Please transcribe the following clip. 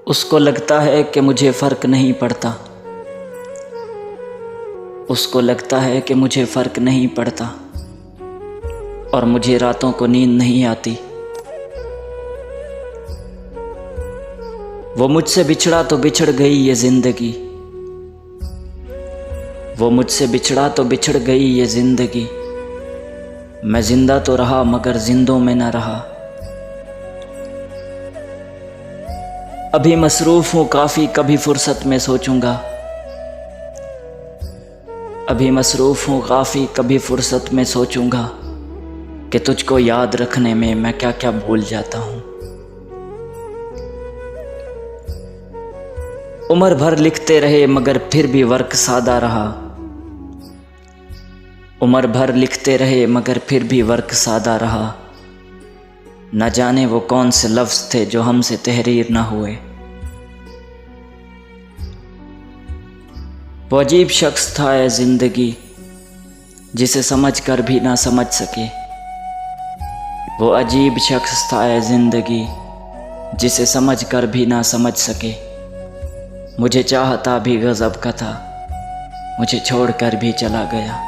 उसको लगता है कि मुझे फ़र्क नहीं पड़ता, उसको लगता है कि मुझे फ़र्क नहीं पड़ता, और मुझे रातों को नींद नहीं आती। वो मुझसे बिछड़ा तो बिछड़ गई ये ज़िंदगी, वो मुझसे बिछड़ा तो बिछड़ गई ये ज़िंदगी। मैं ज़िंदा तो रहा मगर जिंदों में न रहा। अभी मसरूफ़ हूँ काफ़ी, कभी फ़ुर्सत में सोचूंगा। अभी मसरूफ़ हूँ काफ़ी, कभी फ़ुर्सत में सोचूंगा कि तुझको याद रखने में मैं क्या क्या भूल जाता हूँ। उम्र भर लिखते रहे मगर फिर भी वर्क सादा रहा। उम्र भर लिखते रहे मगर फिर भी वर्क सादा रहा। न जाने वो कौन से लफ्ज़ थे जो हमसे तहरीर ना हुए। वो अजीब शख्स था ये ज़िंदगी, जिसे समझ कर भी ना समझ सके। वो अजीब शख्स था ये ज़िंदगी, जिसे समझ कर भी ना समझ सके। मुझे चाहता भी गज़ब का था, मुझे छोड़ कर भी चला गया।